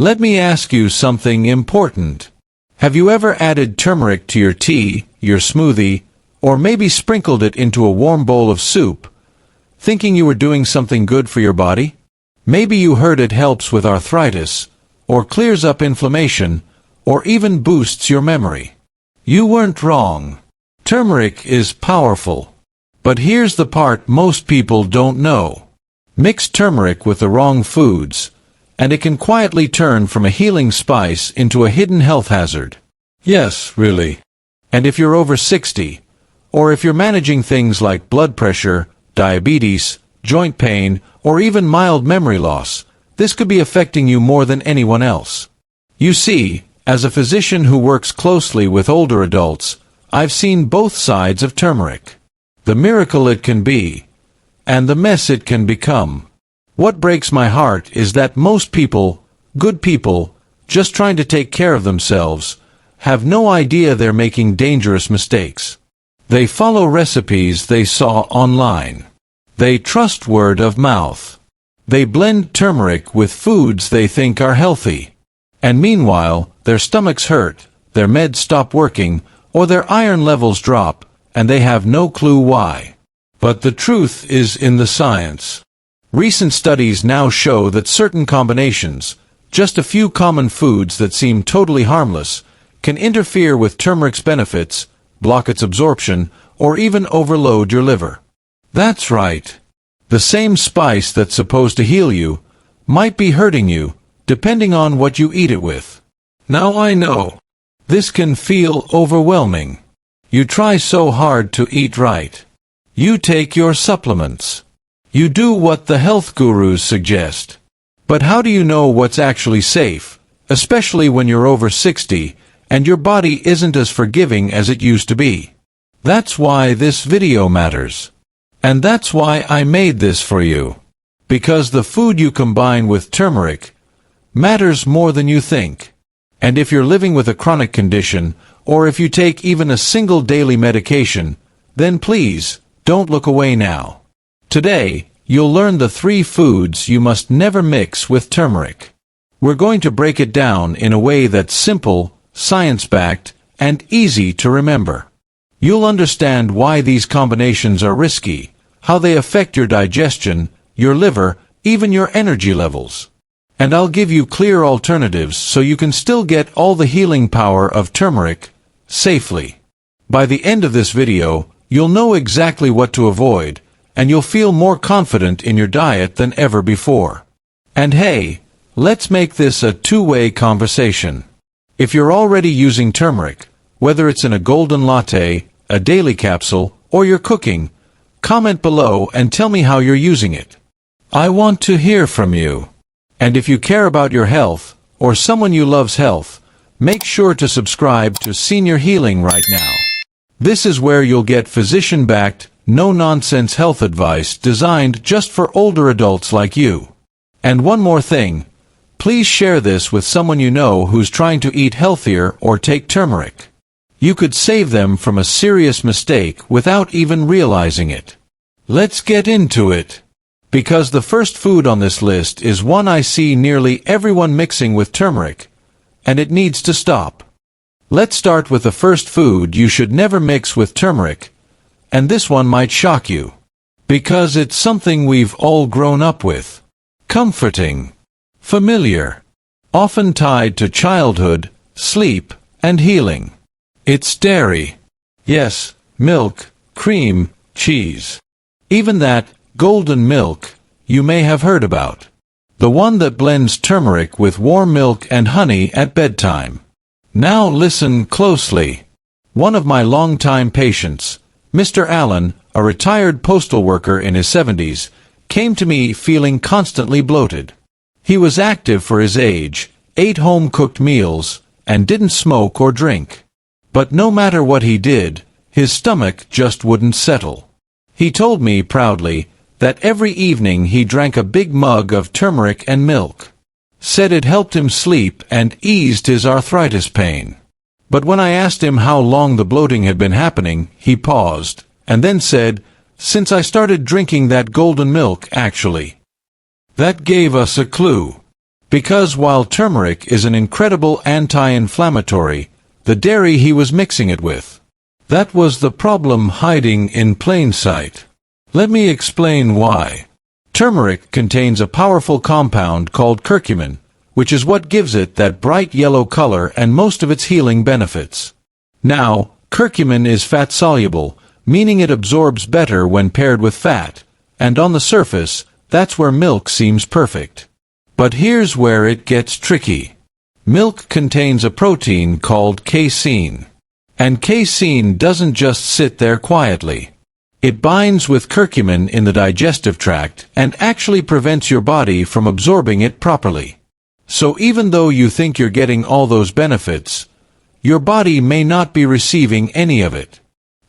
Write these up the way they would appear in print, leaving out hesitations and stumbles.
Let me ask you something important. Have you ever added turmeric to your tea, your smoothie, or maybe sprinkled it into a warm bowl of soup, thinking you were doing something good for your body? Maybe you heard it helps with arthritis, or clears up inflammation, or even boosts your memory. You weren't wrong. Turmeric is powerful. But here's the part most people don't know. Mix turmeric with the wrong foods, and it can quietly turn from a healing spice into a hidden health hazard. Yes, really. And if you're over 60, or if you're managing things like blood pressure, diabetes, joint pain, or even mild memory loss, this could be affecting you more than anyone else. You see, as a physician who works closely with older adults, I've seen both sides of turmeric. The miracle it can be, and the mess it can become. What breaks my heart is that most people, good people, just trying to take care of themselves, have no idea they're making dangerous mistakes. They follow recipes they saw online. They trust word of mouth. They blend turmeric with foods they think are healthy. And meanwhile, their stomachs hurt, their meds stop working, or their iron levels drop, and they have no clue why. But the truth is in the science. Recent studies now show that certain combinations, just a few common foods that seem totally harmless, can interfere with turmeric's benefits, block its absorption, or even overload your liver. That's right. The same spice that's supposed to heal you might be hurting you, depending on what you eat it with. Now I know. This can feel overwhelming. You try so hard to eat right. You take your supplements. You do what the health gurus suggest. But how do you know what's actually safe, especially when you're over 60, and your body isn't as forgiving as it used to be? That's why this video matters. And that's why I made this for you. Because the food you combine with turmeric matters more than you think. And if you're living with a chronic condition, or if you take even a single daily medication, then please, don't look away now. Today, you'll learn the 3 foods you must never mix with turmeric. We're going to break it down in a way that's simple, science-backed, and easy to remember. You'll understand why these combinations are risky, how they affect your digestion, your liver, even your energy levels. And I'll give you clear alternatives so you can still get all the healing power of turmeric safely. By the end of this video, you'll know exactly what to avoid, and you'll feel more confident in your diet than ever before. And hey, let's make this a two-way conversation. If you're already using turmeric, whether it's in a golden latte, a daily capsule, or you're cooking, comment below and tell me how you're using it. I want to hear from you. And if you care about your health, or someone you love's health, make sure to subscribe to Senior Healing right now. This is where you'll get physician-backed, no-nonsense health advice designed just for older adults like you. And one more thing, please share this with someone you know who's trying to eat healthier or take turmeric. You could save them from a serious mistake without even realizing it. Let's get into it. Because the first food on this list is one I see nearly everyone mixing with turmeric, and it needs to stop. Let's start with the first food you should never mix with turmeric, and this one might shock you. Because it's something we've all grown up with. Comforting. Familiar. Often tied to childhood, sleep, and healing. It's dairy. Yes, milk, cream, cheese. Even that golden milk you may have heard about. The one that blends turmeric with warm milk and honey at bedtime. Now listen closely. One of my longtime patients, Mr. Allen, a retired postal worker in his 70s, came to me feeling constantly bloated. He was active for his age, ate home-cooked meals, and didn't smoke or drink. But no matter what he did, his stomach just wouldn't settle. He told me proudly that every evening he drank a big mug of turmeric and milk. Said it helped him sleep and eased his arthritis pain. But when I asked him how long the bloating had been happening, he paused, and then said, "Since I started drinking that golden milk, actually." That gave us a clue. Because while turmeric is an incredible anti-inflammatory, the dairy he was mixing it with, that was the problem hiding in plain sight. Let me explain why. Turmeric contains a powerful compound called curcumin, which is what gives it that bright yellow color and most of its healing benefits. Now, curcumin is fat-soluble, meaning it absorbs better when paired with fat, and on the surface, that's where milk seems perfect. But here's where it gets tricky. Milk contains a protein called casein. And casein doesn't just sit there quietly. It binds with curcumin in the digestive tract and actually prevents your body from absorbing it properly. So even though you think you're getting all those benefits, your body may not be receiving any of it.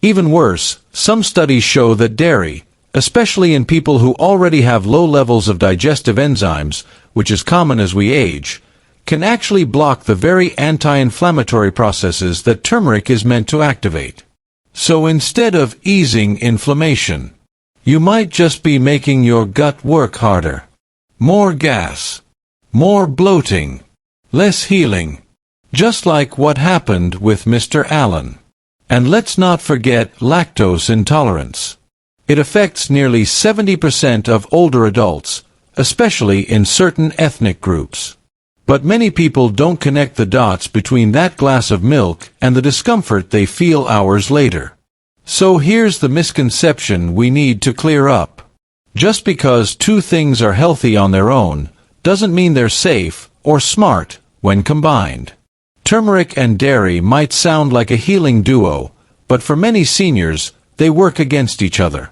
Even worse, some studies show that dairy, especially in people who already have low levels of digestive enzymes, which is common as we age, can actually block the very anti-inflammatory processes that turmeric is meant to activate. So instead of easing inflammation, you might just be making your gut work harder. More gas. More bloating. Less healing. Just like what happened with Mr. Allen. And let's not forget lactose intolerance. It affects nearly 70% of older adults, especially in certain ethnic groups. But many people don't connect the dots between that glass of milk and the discomfort they feel hours later. So here's the misconception we need to clear up. Just because two things are healthy on their own, doesn't mean they're safe or smart when combined. Turmeric and dairy might sound like a healing duo, but for many seniors, they work against each other.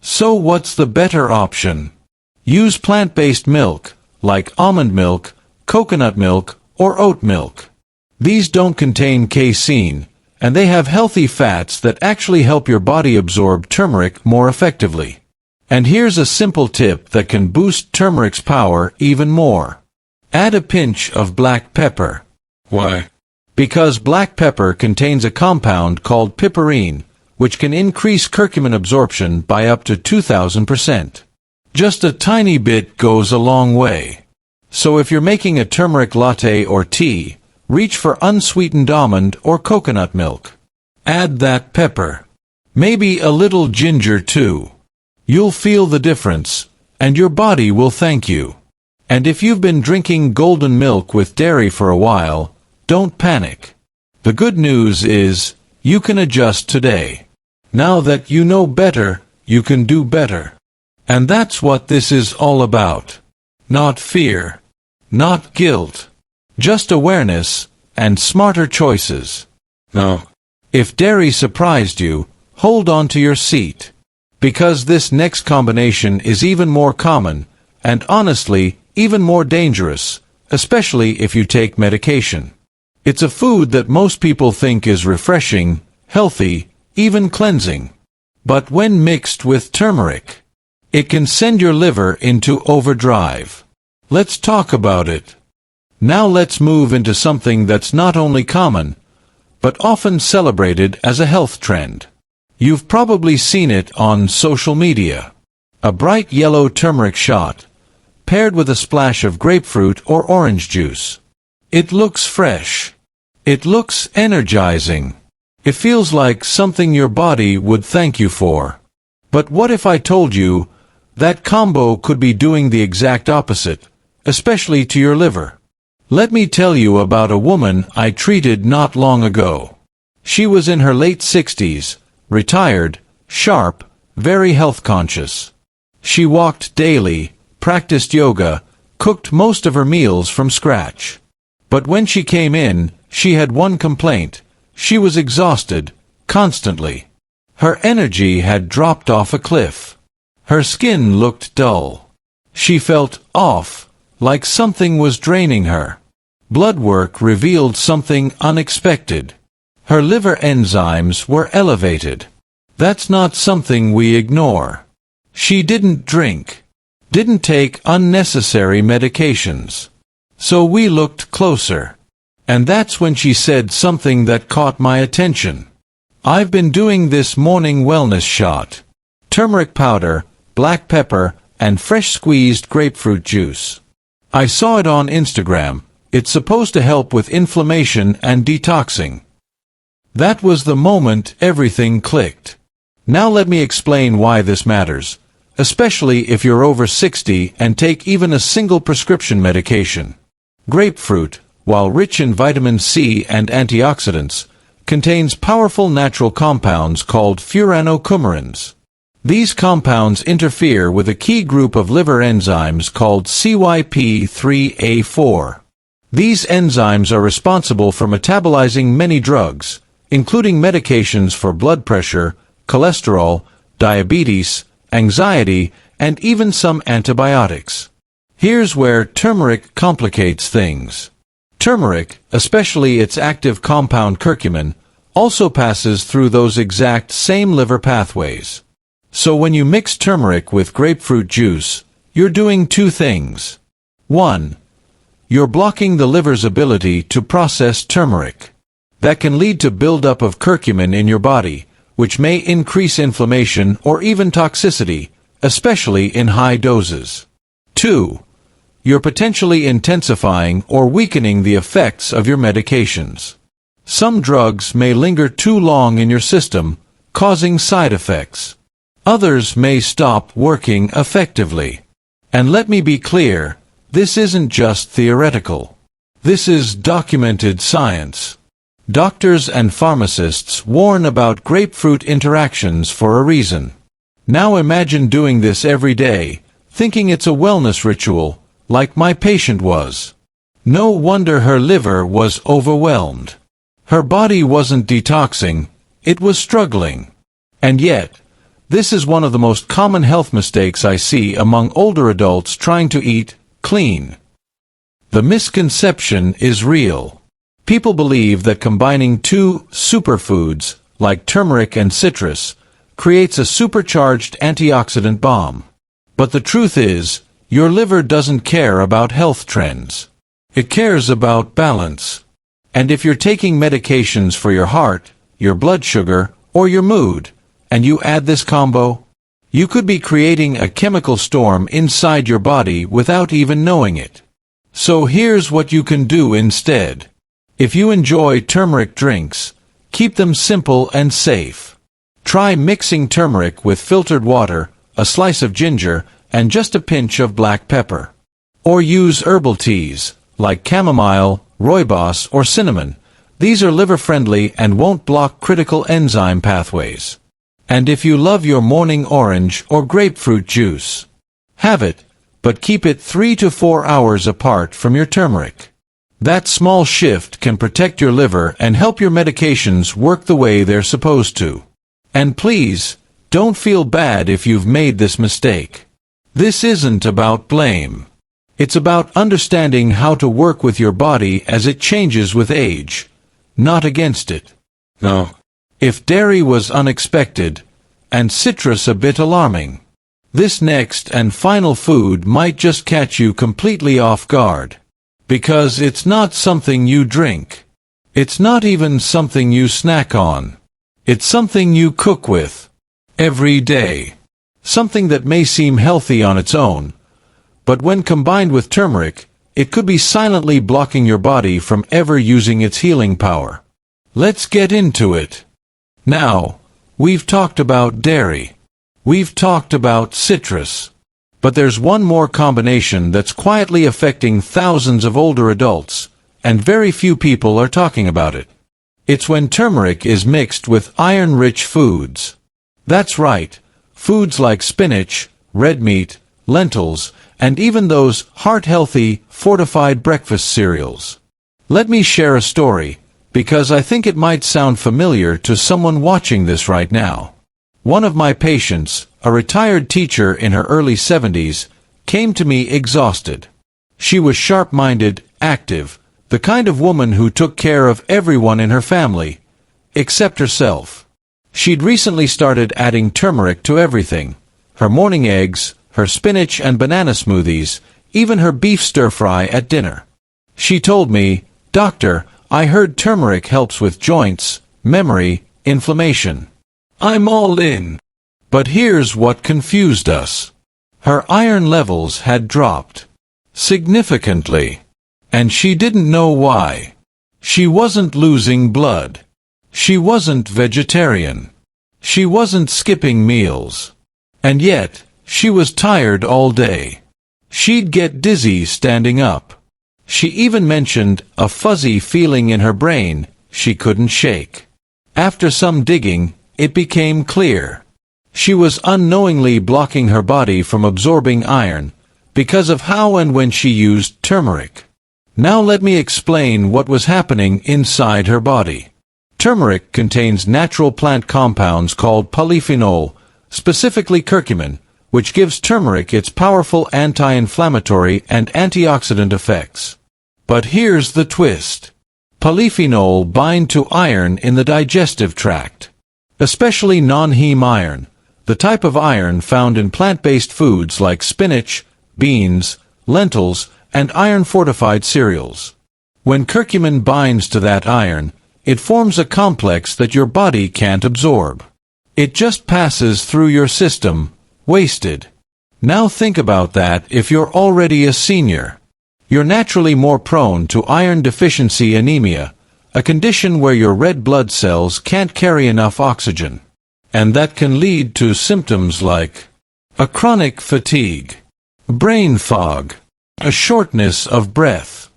So what's the better option? Use plant-based milk, like almond milk, coconut milk, or oat milk. These don't contain casein, and they have healthy fats that actually help your body absorb turmeric more effectively. And here's a simple tip that can boost turmeric's power even more. Add a pinch of black pepper. Why? Because black pepper contains a compound called piperine, which can increase curcumin absorption by up to 2,000%. Just a tiny bit goes a long way. So if you're making a turmeric latte or tea, reach for unsweetened almond or coconut milk. Add that pepper. Maybe a little ginger too. You'll feel the difference, and your body will thank you. And if you've been drinking golden milk with dairy for a while, don't panic. The good news is, you can adjust today. Now that you know better, you can do better. And that's what this is all about. Not fear. Not guilt. Just awareness, and smarter choices. No. If dairy surprised you, hold on to your seat. Because this next combination is even more common, and honestly, even more dangerous, especially if you take medication. It's a food that most people think is refreshing, healthy, even cleansing. But when mixed with turmeric, it can send your liver into overdrive. Let's talk about it. Now let's move into something that's not only common, but often celebrated as a health trend. You've probably seen it on social media. A bright yellow turmeric shot, paired with a splash of grapefruit or orange juice. It looks fresh. It looks energizing. It feels like something your body would thank you for. But what if I told you that combo could be doing the exact opposite, especially to your liver? Let me tell you about a woman I treated not long ago. She was in her late 60s, retired, sharp, very health conscious. She walked daily, practiced yoga, cooked most of her meals from scratch. But when she came in, she had one complaint. She was exhausted, constantly. Her energy had dropped off a cliff. Her skin looked dull. She felt off, like something was draining her. Blood work revealed something unexpected. Her liver enzymes were elevated. That's not something we ignore. She didn't drink. Didn't take unnecessary medications. So we looked closer. And that's when she said something that caught my attention. I've been doing this morning wellness shot. Turmeric powder, black pepper, and fresh squeezed grapefruit juice. I saw it on Instagram. It's supposed to help with inflammation and detoxing. That was the moment everything clicked. Now let me explain why this matters, especially if you're over 60 and take even a single prescription medication. Grapefruit, while rich in vitamin C and antioxidants, contains powerful natural compounds called furanocoumarins. These compounds interfere with a key group of liver enzymes called CYP3A4. These enzymes are responsible for metabolizing many drugs, including medications for blood pressure, cholesterol, diabetes, anxiety, and even some antibiotics. Here's where turmeric complicates things. Turmeric, especially its active compound curcumin, also passes through those exact same liver pathways. So when you mix turmeric with grapefruit juice, you're doing two things. 1. You're blocking the liver's ability to process turmeric. That can lead to buildup of curcumin in your body, which may increase inflammation or even toxicity, especially in high doses. 2. You're potentially intensifying or weakening the effects of your medications. Some drugs may linger too long in your system, causing side effects. Others may stop working effectively. And let me be clear, this isn't just theoretical. This is documented science. Doctors and pharmacists warn about grapefruit interactions for a reason. Now imagine doing this every day, thinking it's a wellness ritual, like my patient was. No wonder her liver was overwhelmed. Her body wasn't detoxing, it was struggling. And yet, this is one of the most common health mistakes I see among older adults trying to eat clean. The misconception is real. People believe that combining two superfoods, like turmeric and citrus, creates a supercharged antioxidant bomb. But the truth is, your liver doesn't care about health trends. It cares about balance. And if you're taking medications for your heart, your blood sugar, or your mood, and you add this combo, you could be creating a chemical storm inside your body without even knowing it. So here's what you can do instead. If you enjoy turmeric drinks, keep them simple and safe. Try mixing turmeric with filtered water, a slice of ginger, and just a pinch of black pepper. Or use herbal teas, like chamomile, rooibos, or cinnamon. These are liver-friendly and won't block critical enzyme pathways. And if you love your morning orange or grapefruit juice, have it, but keep it 3 to 4 hours apart from your turmeric. That small shift can protect your liver and help your medications work the way they're supposed to. And please, don't feel bad if you've made this mistake. This isn't about blame. It's about understanding how to work with your body as it changes with age, not against it. No. If dairy was unexpected, and citrus a bit alarming, this next and final food might just catch you completely off guard. Because it's not something you drink. It's not even something you snack on. It's something you cook with. Every day. Something that may seem healthy on its own, but when combined with turmeric, it could be silently blocking your body from ever using its healing power. Let's get into it. Now, we've talked about dairy. We've talked about citrus. But there's one more combination that's quietly affecting thousands of older adults, and very few people are talking about it. It's when turmeric is mixed with iron-rich foods. That's right, foods like spinach, red meat, lentils, and even those heart-healthy, fortified breakfast cereals. Let me share a story, because I think it might sound familiar to someone watching this right now. One of my patients, a retired teacher in her early 70s, came to me exhausted. She was sharp-minded, active, the kind of woman who took care of everyone in her family, except herself. She'd recently started adding turmeric to everything: her morning eggs, her spinach and banana smoothies, even her beef stir-fry at dinner. She told me, "Doctor, I heard turmeric helps with joints, memory, inflammation. I'm all in." But here's what confused us. Her iron levels had dropped. significantly. And she didn't know why. She wasn't losing blood. She wasn't vegetarian. She wasn't skipping meals. And yet, she was tired all day. She'd get dizzy standing up. She even mentioned a fuzzy feeling in her brain she couldn't shake. After some digging, it became clear. She was unknowingly blocking her body from absorbing iron because of how and when she used turmeric. Now let me explain what was happening inside her body. Turmeric contains natural plant compounds called polyphenol, specifically curcumin, which gives turmeric its powerful anti-inflammatory and antioxidant effects. But here's the twist. Polyphenol bind to iron in the digestive tract, especially non-heme iron, the type of iron found in plant-based foods like spinach, beans, lentils, and iron-fortified cereals. When curcumin binds to that iron, it forms a complex that your body can't absorb. It just passes through your system, wasted. Now think about that if you're already a senior. You're naturally more prone to iron deficiency anemia, a condition where your red blood cells can't carry enough oxygen. And that can lead to symptoms like a chronic fatigue, brain fog, a shortness of breath,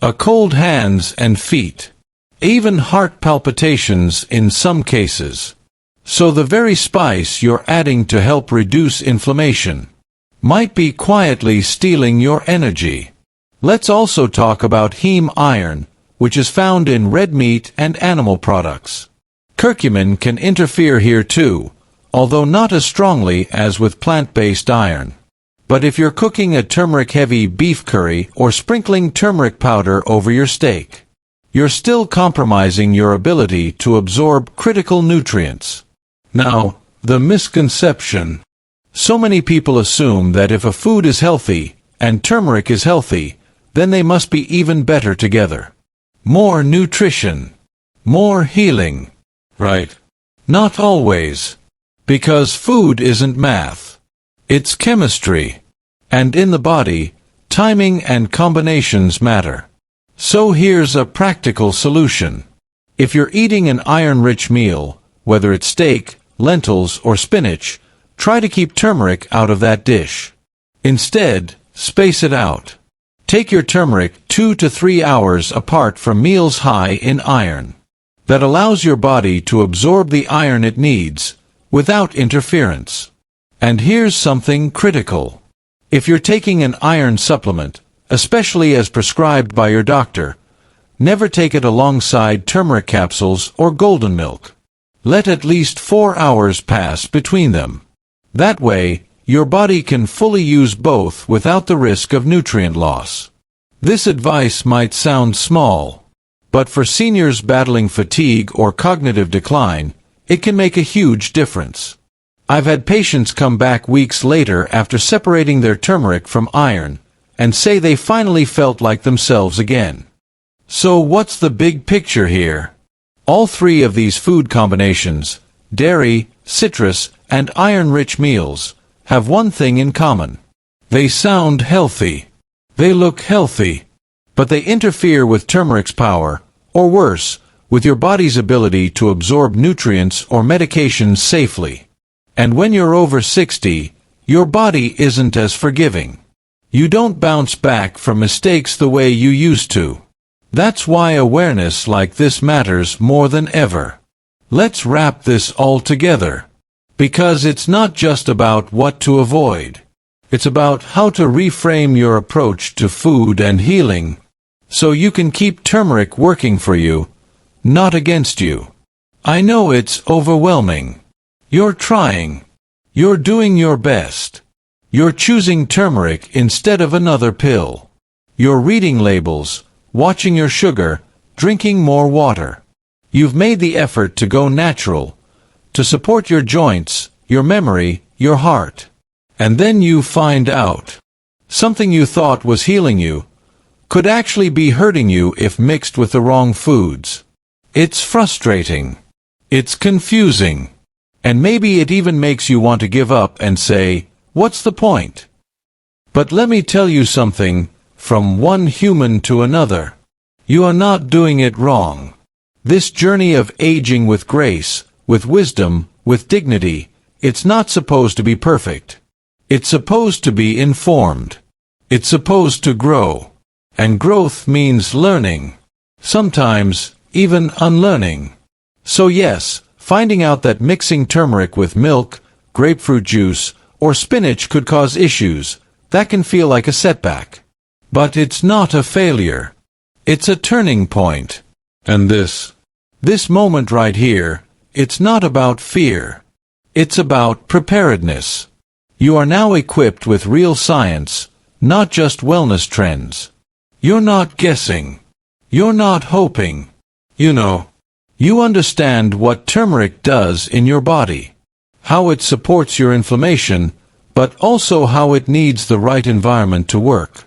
a cold hands and feet, even heart palpitations in some cases. So the very spice you're adding to help reduce inflammation might be quietly stealing your energy. Let's also talk about heme iron, which is found in red meat and animal products. Curcumin can interfere here too, although not as strongly as with plant-based iron. But if you're cooking a turmeric-heavy beef curry or sprinkling turmeric powder over your steak, you're still compromising your ability to absorb critical nutrients. Now, the misconception. So many people assume that if a food is healthy, and turmeric is healthy, then they must be even better together. More nutrition. More healing. Right? Not always. Because food isn't math. It's chemistry. And in the body, timing and combinations matter. So here's a practical solution. If you're eating an iron-rich meal, whether it's steak, lentils, or spinach, try to keep turmeric out of that dish. Instead, space it out. Take your turmeric 2 to 3 hours apart from meals high in iron. That allows your body to absorb the iron it needs, without interference. And here's something critical. If you're taking an iron supplement, especially as prescribed by your doctor, never take it alongside turmeric capsules or golden milk. Let at least 4 hours pass between them. That way, your body can fully use both without the risk of nutrient loss. This advice might sound small, but for seniors battling fatigue or cognitive decline, it can make a huge difference. I've had patients come back weeks later after separating their turmeric from iron, and say they finally felt like themselves again. So what's the big picture here? All three of these food combinations, dairy, citrus, and iron-rich meals, have one thing in common. They sound healthy. They look healthy. But they interfere with turmeric's power, or worse, with your body's ability to absorb nutrients or medications safely. And when you're over 60, your body isn't as forgiving. You don't bounce back from mistakes the way you used to. That's why awareness like this matters more than ever. Let's wrap this all together. Because it's not just about what to avoid. It's about how to reframe your approach to food and healing, so you can keep turmeric working for you, not against you. I know it's overwhelming. You're trying. You're doing your best. You're choosing turmeric instead of another pill. You're reading labels, watching your sugar, drinking more water. You've made the effort to go natural, to support your joints, your memory, your heart. And then you find out something you thought was healing you could actually be hurting you if mixed with the wrong foods. It's frustrating. It's confusing. And maybe it even makes you want to give up and say, what's the point? But let me tell you something, from one human to another. You are not doing it wrong. This journey of aging with grace, with wisdom, with dignity, it's not supposed to be perfect. It's supposed to be informed. It's supposed to grow. And growth means learning. Sometimes, even unlearning. So yes, finding out that mixing turmeric with milk, grapefruit juice, or spinach could cause issues, that can feel like a setback. But it's not a failure. It's a turning point. And this moment right here, it's not about fear. It's about preparedness. You are now equipped with real science, not just wellness trends. You're not guessing. You're not hoping. You know. You understand what turmeric does in your body. How it supports your inflammation, but also how it needs the right environment to work.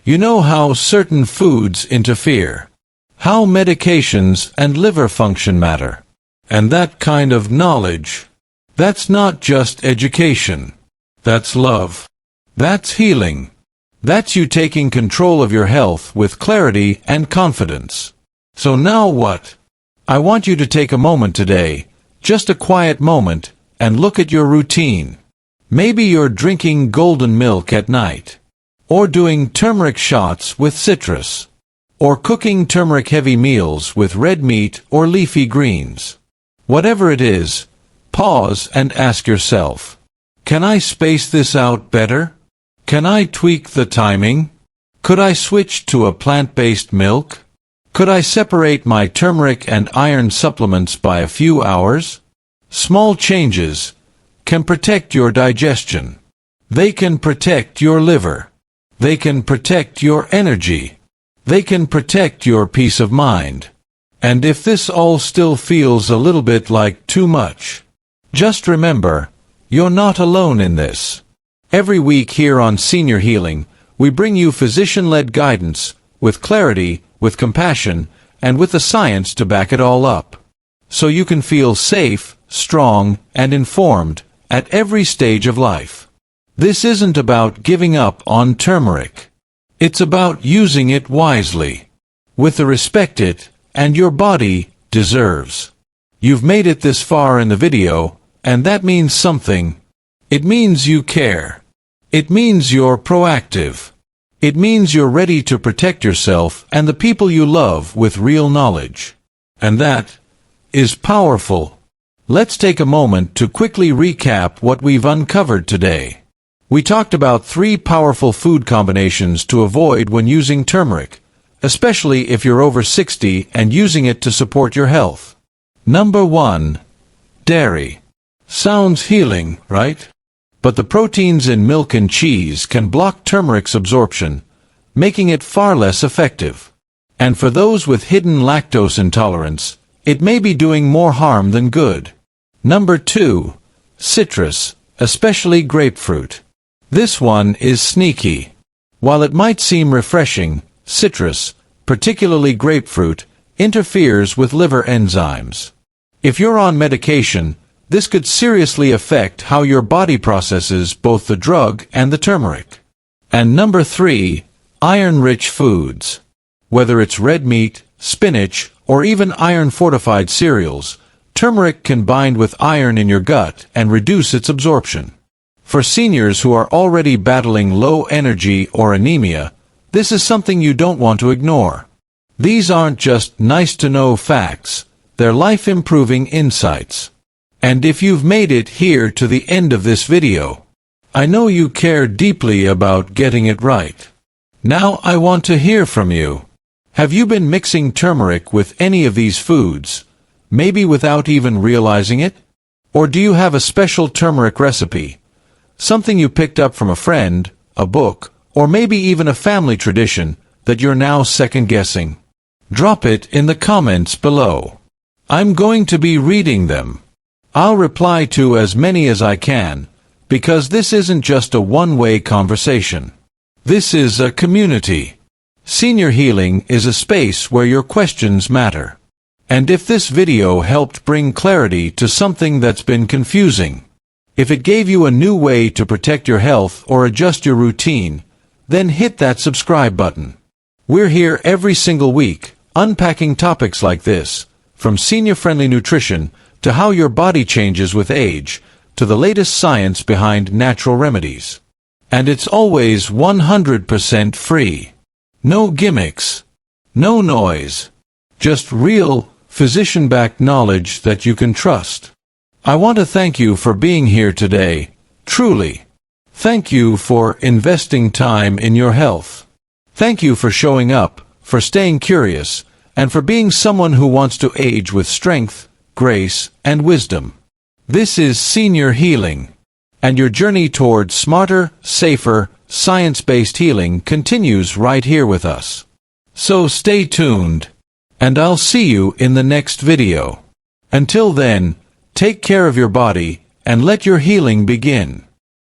You know how certain foods interfere. How medications and liver function matter. And that kind of knowledge, that's not just education. That's love. That's healing. That's you taking control of your health with clarity and confidence. So now what? I want you to take a moment today, just a quiet moment, and look at your routine. Maybe you're drinking golden milk at night. Or doing turmeric shots with citrus. Or cooking turmeric-heavy meals with red meat or leafy greens. Whatever it is, pause and ask yourself, can I space this out better? Can I tweak the timing? Could I switch to a plant-based milk? Could I separate my turmeric and iron supplements by a few hours? Small changes can protect your digestion. They can protect your liver. They can protect your energy. They can protect your peace of mind. And if this all still feels a little bit like too much, just remember, you're not alone in this. Every week here on Senior Healing, we bring you physician-led guidance, with clarity, with compassion, and with the science to back it all up. So you can feel safe, strong, and informed at every stage of life. This isn't about giving up on turmeric. It's about using it wisely, with the respect it and your body deserves. You've made it this far in the video, and that means something. It means you care. It means you're proactive. It means you're ready to protect yourself and the people you love with real knowledge. And that is powerful. Let's take a moment to quickly recap what we've uncovered today. We talked about 3 powerful food combinations to avoid when using turmeric, especially if you're over 60 and using it to support your health. Number 1. Dairy. Sounds healing, right? But the proteins in milk and cheese can block turmeric's absorption, making it far less effective. And for those with hidden lactose intolerance, it may be doing more harm than good. Number 2. Citrus, especially grapefruit. This one is sneaky. While it might seem refreshing, citrus, particularly grapefruit, interferes with liver enzymes. If you're on medication, this could seriously affect how your body processes both the drug and the turmeric. And number 3, iron-rich foods. Whether it's red meat, spinach, or even iron-fortified cereals, turmeric can bind with iron in your gut and reduce its absorption. For seniors who are already battling low energy or anemia, this is something you don't want to ignore. These aren't just nice-to-know facts, they're life-improving insights. And if you've made it here to the end of this video, I know you care deeply about getting it right. Now I want to hear from you. Have you been mixing turmeric with any of these foods, maybe without even realizing it? Or do you have a special turmeric recipe? Something you picked up from a friend, a book, or maybe even a family tradition that you're now second-guessing? Drop it in the comments below. I'm going to be reading them. I'll reply to as many as I can, because this isn't just a one-way conversation. This is a community. Senior Healing is a space where your questions matter. And if this video helped bring clarity to something that's been confusing, if it gave you a new way to protect your health or adjust your routine, then hit that subscribe button. We're here every single week, unpacking topics like this, from senior-friendly nutrition to how your body changes with age, to the latest science behind natural remedies. And it's always 100% free. No gimmicks. No noise. Just real, physician-backed knowledge that you can trust. I want to thank you for being here today, truly. Thank you for investing time in your health. Thank you for showing up, for staying curious, and for being someone who wants to age with strength, grace, and wisdom. This is Senior Healing, and your journey toward smarter, safer, science-based healing continues right here with us. So stay tuned, and I'll see you in the next video. Until then, take care of your body, and let your healing begin.